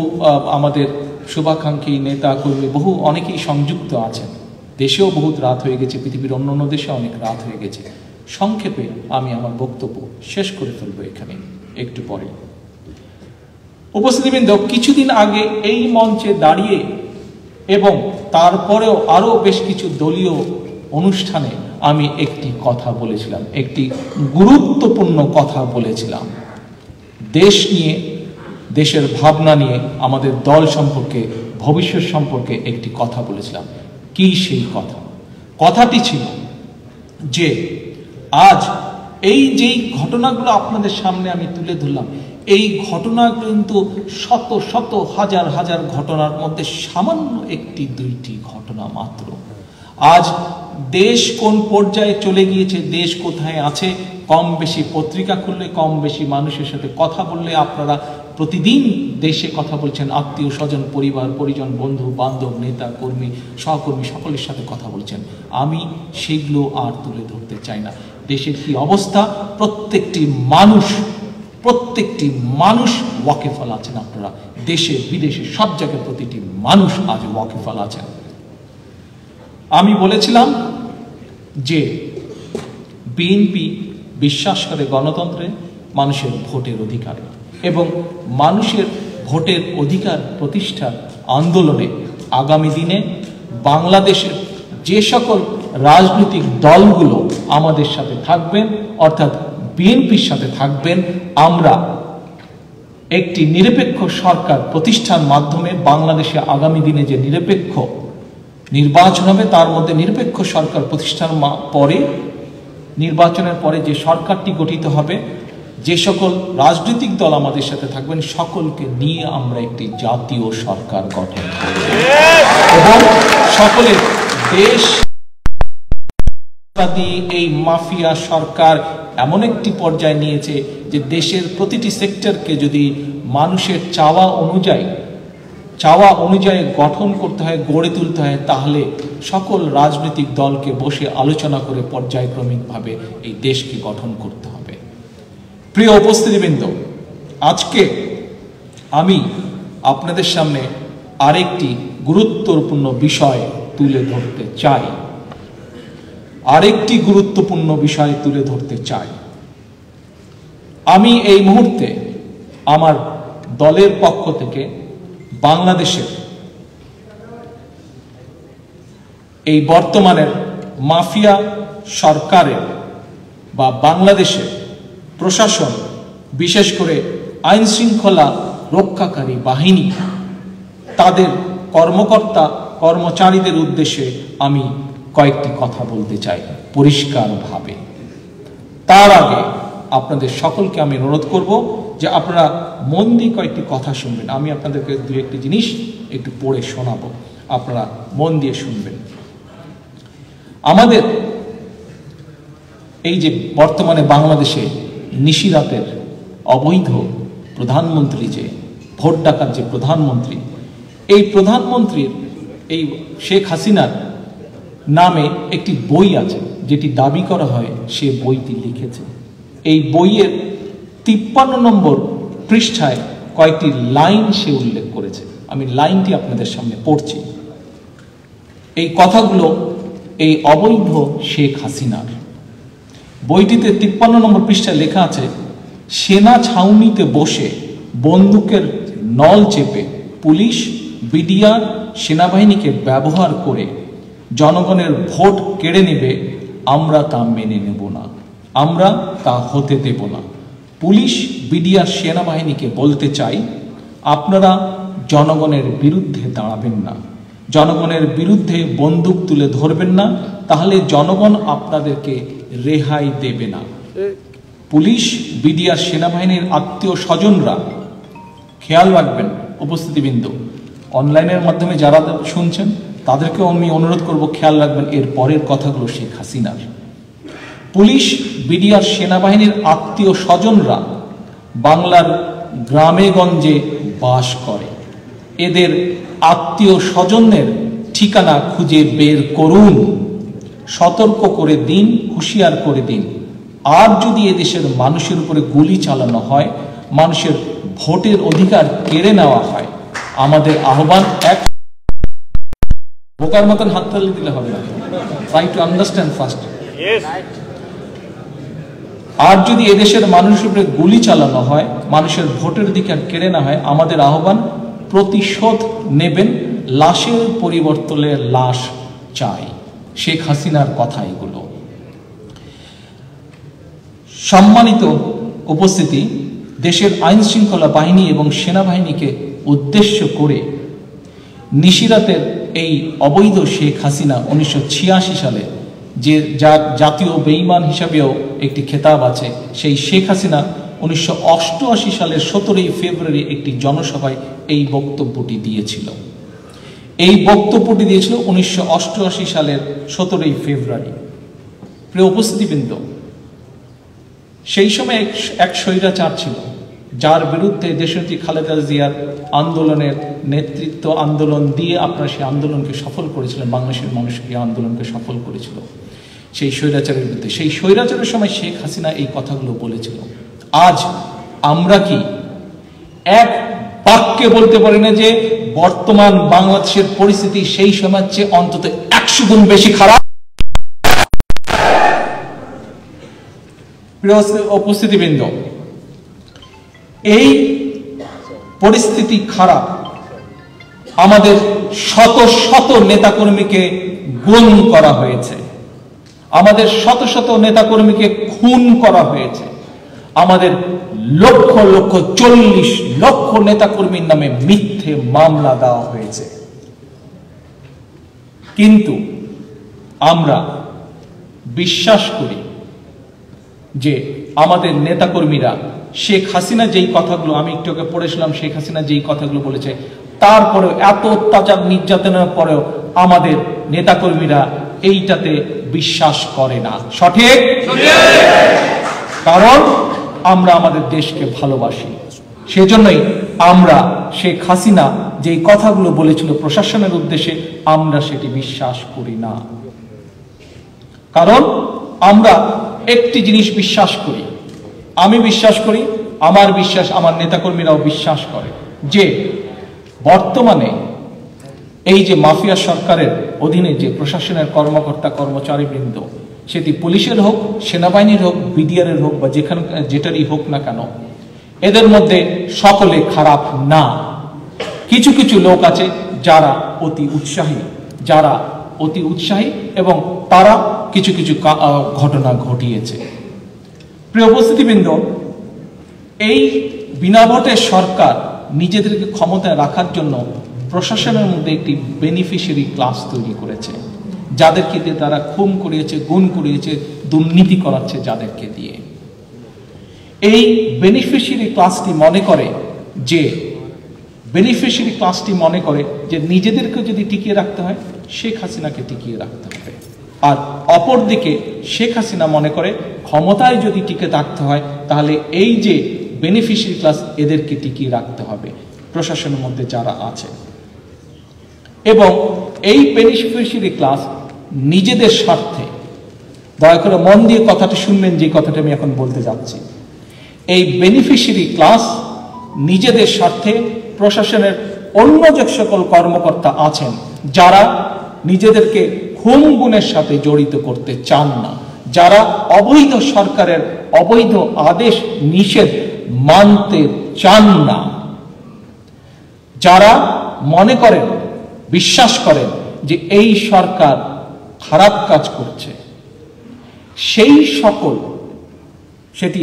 আমাদের শুভাকাঙ্ক্ষী নেতা কর্মী অনেকেই সংযুক্ত আছেন। দেশেও বহুত রাত হয়ে গেছে, পৃথিবীর অন্য দেশে অনেক রাত হয়ে গেছে। সংক্ষেপে আমি আমার বক্তব্য শেষ করে ফেলবো এখানে একটু পরে। উপস্থিতিবৃন্দ, কিছুদিন আগে এই মঞ্চে দাঁড়িয়ে এবং তারপরেও আরো বেশ কিছু দলীয় অনুষ্ঠানে আমি একটি কথা বলেছিলাম, একটি গুরুত্বপূর্ণ কথা বলেছিলাম। দেশ নিয়ে, দেশের ভাবনা নিয়ে, আমাদের দল সম্পর্কে, ভবিষ্যৎ সম্পর্কে একটি কথা বলেছিলাম। কি সেই কথা? কথাটি ছিল যে আজ এই যেই ঘটনাগুলো আপনাদের সামনে আমি তুলে ধরলাম, এই ঘটনা কিন্তু শত শত হাজার হাজার ঘটনার মধ্যে সামান্য একটি দুইটি ঘটনা মাত্র। আজ দেশ কোন পর্যায়ে চলে গিয়েছে, দেশ কোথায় আছে, কম বেশি পত্রিকা খুললে, কম বেশি মানুষের সাথে কথা বললে আপনারা প্রতিদিন দেশে কথা বলছেন, আত্মীয় স্বজন, পরিবার পরিজন, বন্ধু বান্ধব, নেতা কর্মী, সহকর্মী সকলের সাথে কথা বলছেন। আমি সেগুলো আর তুলে ধরতে চাই না। দেশের কি অবস্থা প্রত্যেকটি মানুষ ওয়াকিফল আছেন। আপনারা দেশে বিদেশে সব জায়গায় প্রতিটি মানুষ আজ ওয়াকিফল আছেন। আমি বলেছিলাম যে বিএনপি বিশ্বাস করে গণতন্ত্রে, মানুষের ভোটের অধিকারে, এবং মানুষের ভোটের অধিকার প্রতিষ্ঠার আন্দোলনে আগামী দিনে বাংলাদেশের যে সকল রাজনৈতিক দলগুলো আমাদের সাথে থাকবেন, অর্থাৎ বিএনপির সাথে থাকবেন, আমরা একটি নিরপেক্ষ সরকার প্রতিষ্ঠার মাধ্যমে বাংলাদেশে আগামী দিনে যে নিরপেক্ষ নির্বাচন হবে, তার মধ্যে নিরপেক্ষ সরকার প্রতিষ্ঠার পরে, নির্বাচনের পরে যে সরকারটি গঠিত হবে, যে সকল রাজনৈতিক দল আমাদের সাথে থাকবেন, সকলকে নিয়ে আমরা একটি জাতীয় সরকার গঠন করব এবং সকলের দেশ এই মাফিয়া সরকার এমন একটি পর্যায়ে নিয়েছে যে দেশের প্রতিটি সেক্টরকে যদি মানুষের চাওয়া অনুযায়ী গঠন করতে হয়, গড়ে তুলতে হয়, তাহলে সকল রাজনৈতিক দলকে বসে আলোচনা করে পর্যায়ক্রমিকভাবে এই দেশকে গঠন করতে হবে। প্রিয় উপস্থিতিবৃন্দ, আজকে আমি আপনাদের সামনে আরেকটি গুরুত্বপূর্ণ বিষয় তুলে ধরতে চাই। আমি এই মুহূর্তে আমার দলের পক্ষ থেকে বাংলাদেশের এই বর্তমানের মাফিয়া সরকারের বা বাংলাদেশের প্রশাসন, বিশেষ করে আইন শৃঙ্খলা রক্ষাকারী বাহিনী, তাদের কর্মচারীদের উদ্দেশ্যে আমি কয়েকটি কথা বলতে চাই পরিষ্কারভাবে। তার আগে আপনাদের সকলকে আমি অনুরোধ করব যে আপনারা মন দিয়ে কয়েকটি কথা শুনবেন। আমি আপনাদেরকে দু একটি জিনিস একটু পড়ে শোনাবো, আপনারা মন দিয়ে শুনবেন। আমাদের এই যে বর্তমানে বাংলাদেশে নিশিরাতের অবৈধ প্রধানমন্ত্রী, যে ভোট ডাকার যে প্রধানমন্ত্রী, এই প্রধানমন্ত্রীর এই শেখ হাসিনার নামে একটি বই আছে যেটি দাবি করা হয় সে বইটি লিখেছে। এই বইয়ের 53 নম্বর পৃষ্ঠায় কয়েকটি লাইন সে উল্লেখ করেছে। আমি লাইনটি আপনাদের সামনে পড়ছি। এই কথাগুলো এই অবৈধ শেখ হাসিনার। বইটিতে 53 নম্বর পৃষ্ঠায় লেখা আছে, সেনা ছাউনিতে বসে বন্দুকের নল চেপে পুলিশ, বিডিআর, সেনাবাহিনীকে ব্যবহার করে জনগণের ভোট কেড়ে নেবে, আমরা তা মেনে নেব না, আমরা তা হতে দেব না। পুলিশ, বিডিআর, সেনাবাহিনীকে বলতে চাই, আপনারা জনগণের বিরুদ্ধে দাঁড়াবেন না, জনগণের বিরুদ্ধে বন্দুক তুলে ধরবেন না, তাহলে জনগণ আপনাদেরকে রেহাই দেবে না। পুলিশ, বিডিআর, সেনাবাহিনীর আত্মীয় স্বজনরা খেয়াল রাখবেন। উপস্থিতিবৃন্দ, অনলাইনের মাধ্যমে যারা শুনছেন তাদেরকেও আমি অনুরোধ করব, খেয়াল রাখবেন এর পরের কথাগুলো শেখ হাসিনার। পুলিশ, বিডিআর, সেনাবাহিনীর আত্মীয় স্বজনরা বাংলার গ্রামে গঞ্জে বাস করে। এদের আত্মীয় স্বজনের ঠিকানা খুঁজে বের করুন, সতর্ক করে দিন, হুঁশিয়ার করে দিন। আর যদি এদেশের মানুষের উপরে গুলি চালানো হয়, মানুষের ভোটের অধিকার কেড়ে নেওয়া হয়, আমাদের আহ্বান এক, বোকার মতন হাততালি দিলে হবে না, ট্রাই টু আন্ডারস্ট্যান্ড ফার্স্ট। আর যদি এদেশের মানুষের উপরে গুলি চালানো হয়, মানুষের ভোটের অধিকার কেড়ে নেওয়া হয়, আমাদের আহ্বান প্রতিশোধ নেবেন, লাশের পরিবর্তনে লাশ চাই। শেখ হাসিনার কথা এগুলো। সম্মানিত উপস্থিতি, দেশের আইন শৃঙ্খলা বাহিনী এবং সেনাবাহিনীকে উদ্দেশ্য করে নিশিরাতের এই অবৈধ শেখ হাসিনা 1986 সালে যে যার জাতীয় বেঈমান হিসাবেও একটি খেতাব আছে, সেই শেখ হাসিনা 1988 সালের 17 ফেব্রুয়ারি একটি জনসভায় এই বক্তব্যটি দিয়েছিল। এই বক্তব্যটি দিয়েছিল 1988 সালের 17 ফেব্রুয়ারি। প্রিয় উপস্থিতিবৃন্দ, সেই সময় এক স্বৈরাচার ছিল, যার বিরুদ্ধে দেশনেত্রী খালেদা জিয়ার আন্দোলনের নেতৃত্ব, আন্দোলন দিয়ে আপনারা সেই আন্দোলনকে সফল করেছিলেন, বাংলাদেশের মানুষকে আন্দোলনকে সফল করেছিল সেই স্বৈরাচারের বিরুদ্ধে। সেই স্বৈরাচারের সময় শেখ হাসিনা এই কথাগুলো বলেছিল। আজ আমরা কি এক বাক্যে বলতে পারি না যে বর্তমান বাংলাদেশের পরিস্থিতি সেই সময়ের চেয়ে অন্তত 100 গুণ বেশি খারাপ? প্রিয় উপস্থিতিবৃন্দ, এই পরিস্থিতি খারাপ। আমাদের শত শত নেতাকর্মীকে গুম করা হয়েছে, আমাদের শত শত নেতাকর্মীকে খুন করা হয়েছে, আমাদের লক্ষ লক্ষ 40 লক্ষ নেতাকর্মীর নামে মিথ্যে মামলা দেওয়া হয়েছে। কিন্তু আমরা বিশ্বাস করি যে আমাদের নেতাকর্মীরা শেখ হাসিনা যেই কথাগুলো, আমি একটু আগে পড়েছিলাম, শেখ হাসিনা যেই কথাগুলো বলেছে, তারপরেও এত অত্যাচার নির্যাতনের পরেও আমাদের নেতাকর্মীরা এইটাতে বিশ্বাস করে না। সঠিক? কারণ আমরা আমাদের দেশকে ভালোবাসি। সেজন্যই আমরা শেখ হাসিনা যেই কথাগুলো বলেছিল প্রশাসনের উদ্দেশ্যে, আমরা সেটি বিশ্বাস করি না। কারণ আমরা একটি জিনিস বিশ্বাস করি, আমি বিশ্বাস করি, আমার বিশ্বাস আমার নেতাকর্মীরাও বিশ্বাস করে, যে বর্তমানে এই যে মাফিয়া সরকারের অধীনে যে প্রশাসনের কর্মকর্তা কর্মচারীবৃন্দ, সেটি পুলিশের হোক, সেনাবাহিনীর হোক, বিডিআরের হোক, বা যেটারই হোক না কেন, এদের মধ্যে সকলে খারাপ না। কিছু কিছু লোক আছে যারা অতি উৎসাহী এবং তারা কিছু কিছু ঘটনা ঘটিয়েছে। প্রিয় উপস্থিতিবৃন্দ, এই বিনা ভোটে সরকার নিজেদেরকে ক্ষমতায় রাখার জন্য প্রশাসনের মধ্যে একটি বেনিফিশিয়ারি ক্লাস তৈরি করেছে, যাদেরকে দিয়ে তারা খুন করিয়েছে, গুণ করিয়েছে, দুর্নীতি করাচ্ছে যাদেরকে দিয়ে। এই বেনিফিশিয়ারি ক্লাসটি মনে করে যে বেনিফিশিয়ারি ক্লাসটি মনে করে যে নিজেদেরকে যদি টিকিয়ে রাখতে হয় শেখ হাসিনাকে টিকিয়ে রাখতে হবে, আর অপরদিকে শেখ হাসিনা মনে করে ক্ষমতায় যদি টিকে থাকতে হয় তাহলে এই যে বেনিফিশিয়ারি ক্লাস এদেরকে টিকিয়ে রাখতে হবে প্রশাসনের মধ্যে যারা আছে। এবং এই বেনিফিশিয়ারি ক্লাস নিজেদের স্বার্থে, দয়া করে মন দিয়ে কথাটা শুনবেন যে কথাটা আমি এখন বলতে যাচ্ছি, এই বেনিফিশিয়ারি ক্লাস নিজেদের স্বার্থে প্রশাসনের অন্য যে সকল কর্মকর্তা আছেন যারা নিজেদেরকে খুন গুণের সাথে জড়িত করতে চান না, যারা অবৈধ সরকারের অবৈধ আদেশ নিষেধ মানতে চান না, যারা মনে করেন, বিশ্বাস করেন যে এই সরকার খারাপ কাজ করছে, সেই সকল, সেটি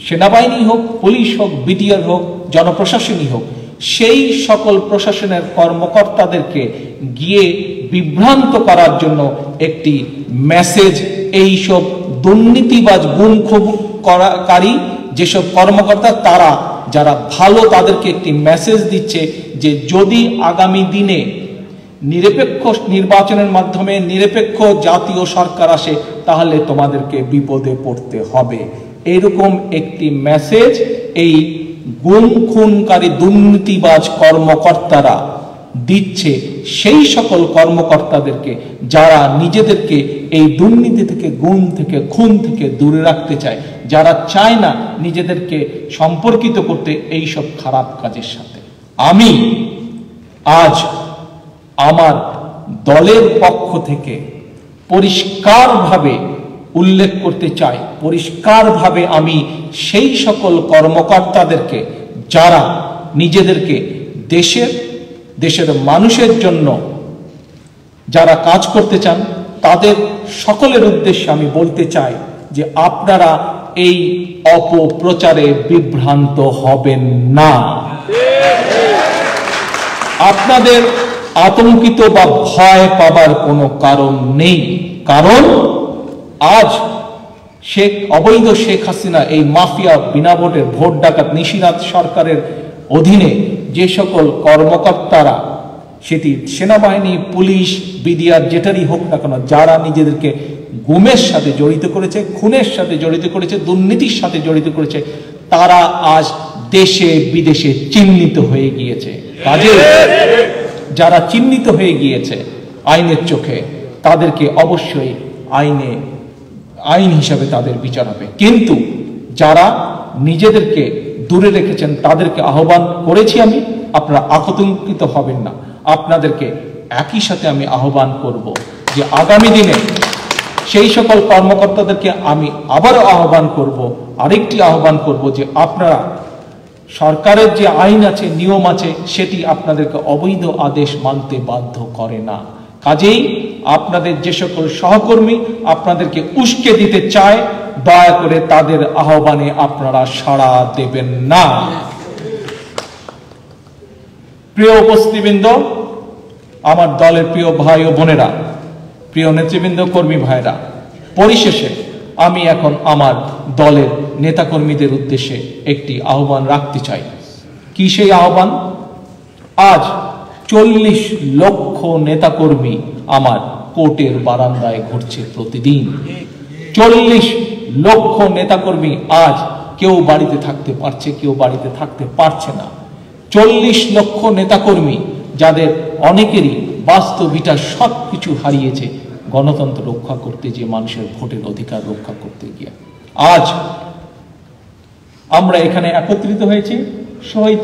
সেনাবাহিনী হোক, পুলিশ হোক, বিডিআর হোক, জনপ্রশাসনই হোক, সেই সকল প্রশাসনের কর্মকর্তাদেরকে গিয়ে বিভ্রান্ত করার জন্য একটি মেসেজ এইসব দুর্নীতিবাজ গুমখুবকারী যেসব কর্মকর্তা তারা যারা ভালো তাদেরকে একটি মেসেজ দিচ্ছে যে যদি আগামী দিনে নিরপেক্ষ নির্বাচনের মাধ্যমে নিরপেক্ষ জাতীয় সরকার আসে তাহলে তোমাদেরকে বিপদে পড়তে হবে। এরকম একটি মেসেজ এই গুম খুনকারী দুর্নীতিবাজ কর্মকর্তারা দিচ্ছে সেই সকল কর্মকর্তাদেরকে যারা নিজেদেরকে এই দুর্নীতি থেকে, গুম থেকে, খুন থেকে দূরে রাখতে চায়, যারা চায় না নিজেদেরকে সম্পর্কিত করতে এই সব খারাপ কাজের সাথে। আমি আজ আমার দলের পক্ষ থেকে পরিষ্কারভাবে উল্লেখ করতে চাই, পরিষ্কারভাবে আমি সেই সকল কর্মকর্তাদেরকে যারা নিজেদেরকে দেশের মানুষের জন্য যারা কাজ করতে চান তাদের সকলের উদ্দেশ্যে আমি বলতে চাই যে আপনারা এই অপপ্রচারে বিভ্রান্ত হবেন না। আপনাদের আতঙ্কিত বা ভয় পাবার কোনো কারণ নেই, কারণ আজ অবৈধ শেখ হাসিনা এই মাফিয়া বিনা ভোটের ভোট ডাকাত নিশিনাথ সরকারের অধীনে যে সকল কর্মকর্তারা, সেটি সেনাবাহিনী, পুলিশ, বিডিআর যেটারই হোক না কেন, যারা নিজেদেরকে গুমের সাথে জড়িত করেছে, খুনের সাথে জড়িত করেছে, দুর্নীতির সাথে জড়িত করেছে, তারা আজ দেশে বিদেশে চিহ্নিত হয়ে গিয়েছে। কাজে যারা চিহ্নিত হয়ে গিয়েছে আইনের চোখে তাদেরকে অবশ্যই আইন হিসাবে তাদের বিচার হবে, কিন্তু যারা নিজেদেরকে দূরে রেখেছেন তাদেরকে আহ্বান করেছি আমি, আপনারা আতঙ্কিত হবেন না। আপনাদেরকে একই সাথে আমি আহ্বান করব যে আগামী দিনে সেই সকল কর্মকর্তাদেরকে আমি আবারও আহ্বান করব, আরেকটি আহ্বান করব যে আপনারা সরকারের যে আইন আছে, নিয়ম আছে, সেটি আপনাদেরকে অবৈধ আদেশ মানতে বাধ্য করে না। কাজেই আপনাদের যে সকল সহকর্মী আপনাদেরকে উস্কে দিতে চায়, দয়া করে তাদের আহ্বানে আপনারা সাড়া দেবেন না। প্রিয় উপস্থিতিবৃন্দ, আমার দলের প্রিয় ভাই ও বোনেরা, প্রিয় নেতৃবৃন্দ, কর্মী ভাইরা, পরিশেষে আমি এখন আমার দলের নেতাকর্মীদের উদ্দেশ্যে একটি আহ্বান রাখতে চাই। কি সেই আহ্বান? আজ 40 লক্ষ নেতাকর্মী আমার কোর্টের বারান্দায় ঘুরছে প্রতিদিন। 40 লক্ষ নেতাকর্মী আজ কেউ বাড়িতে থাকতে পারছে, কেউ বাড়িতে থাকতে পারছে না। 40 লক্ষ নেতাকর্মী যাদের অনেকেরই বাস্তবিকটা সবকিছু হারিয়েছে গণতন্ত্র রক্ষা করতে গিয়ে, মানুষের ভোটের অধিকার রক্ষা করতে গিয়ে। আজ আমরা এখানে একত্রিত হয়েছি শহীদ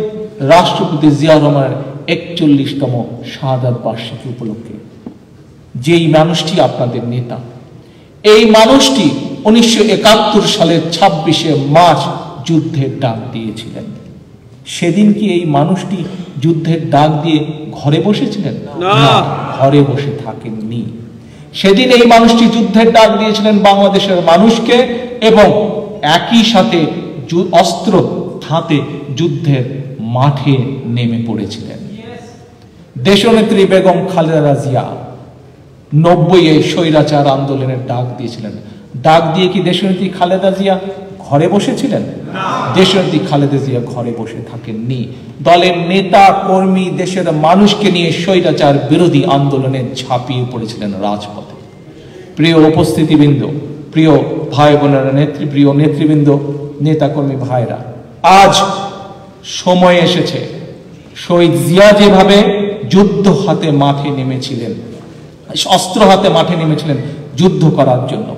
রাষ্ট্রপতি জিয়াউর রহমানের 41তম শাহাদাত বার্ষিকী উপলক্ষে। যেই মানুষটি আপনাদের নেতা, এই মানুষটি 1971 সালের 26শে মার্চ যুদ্ধের ডাক দিয়েছিলেন। সেদিন কি এই মানুষটি যুদ্ধের ডাক দিয়ে ঘরে বসেছিলেন? না, ঘরে বসে থাকেননি। সেদিন এই মানুষটি যুদ্ধের ডাক দিয়েছিলেন বাংলাদেশের মানুষকে, এবং একই সাথে অস্ত্র হাতে যুদ্ধের মাঠে নেমে পড়েছিলেন। দেশনেত্রী বেগম খালেদা জিয়া 90-এ স্বৈরাচার আন্দোলনের ডাক দিয়েছিলেন। ডাক দিয়ে কি দেশনেত্রী খালেদা জিয়া ঘরে বসেছিলেন? দেশনেত্রী খালেদা জিয়া ঘরে বসে থাকেননি। দলের নেতা কর্মী দেশের মানুষকে নিয়ে স্বৈরাচার বিরোধী আন্দোলনে ঝাঁপিয়ে পড়েছিলেন রাজপথে। প্রিয় উপস্থিতিবৃন্দ, প্রিয় ভাই বোনেরা, প্রিয় নেতৃবৃন্দ, নেতাকর্মী ভাইরা, আজ সময় এসেছে শহীদ জিয়া যেভাবে যুদ্ধ হাতে মাঠে নেমেছিলেন, অস্ত্র হাতে মাঠে নেমেছিলেন যুদ্ধ করার জন্য,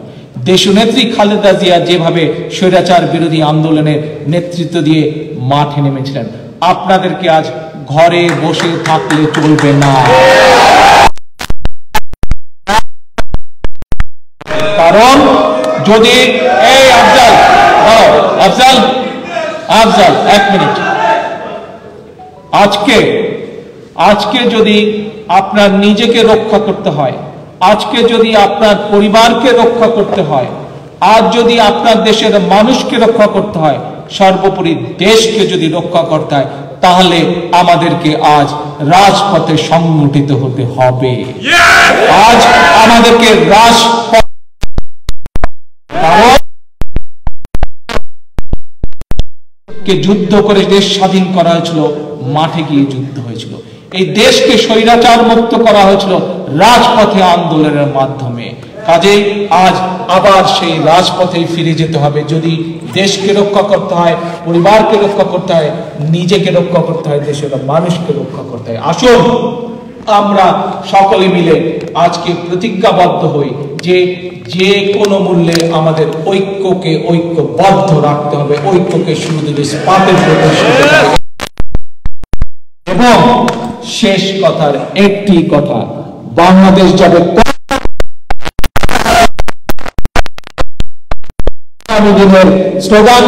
দেশনেত্রী খালেদা জিয়া যেভাবে স্বৈরাচার বিরোধী আন্দোলনের নেতৃত্ব দিয়ে মাঠে নেমেছিলেন, আপনাদেরকে আজ ঘরে বসে থাকলে চলবে না। কারণ যদি এই আফজাল এক মিনিট, আজকে যদি আপনার নিজেকে রক্ষা করতে হয়, আজকে যদি আপনার পরিবারকে রক্ষা করতে হয়, আজ যদি আপনার দেশের মানুষকে রক্ষা করতে হয়, সর্বোপরি দেশকে যদি রক্ষা করতে হয়, তাহলে আমাদেরকে আজ রাজপথে সংগঠিত হতে হবে। আজ আমাদেরকে যুদ্ধ করে দেশ স্বাধীন করা হয়েছিল, মাঠে গিয়ে যুদ্ধ হয়েছিল। এই দেশকে স্বৈরাচার মুক্ত করা হয়েছিল রাজপথে আন্দোলনের মাধ্যমে। কাজেই আজ আবার সেই রাজপথে ফিরে যেতে হবে যদি দেশকে রক্ষা করতে হয়, পরিবারকে রক্ষা করতে হয়, নিজেকে রক্ষা করতে হয়, দেশের মানুষকে রক্ষা করতে হয়। আসুন আমরা সকলে মিলে আজকে প্রতিজ্ঞাবদ্ধ হই যে কোনো মূল্যে আমাদের ঐক্যকে ঐক্যবদ্ধ রাখতে হবে, ঐক্যকে সুদৃঢ় ইস্পাতের এবং শেষ কথার একটি কথা, বাংলাদেশ যাবে স্লোগান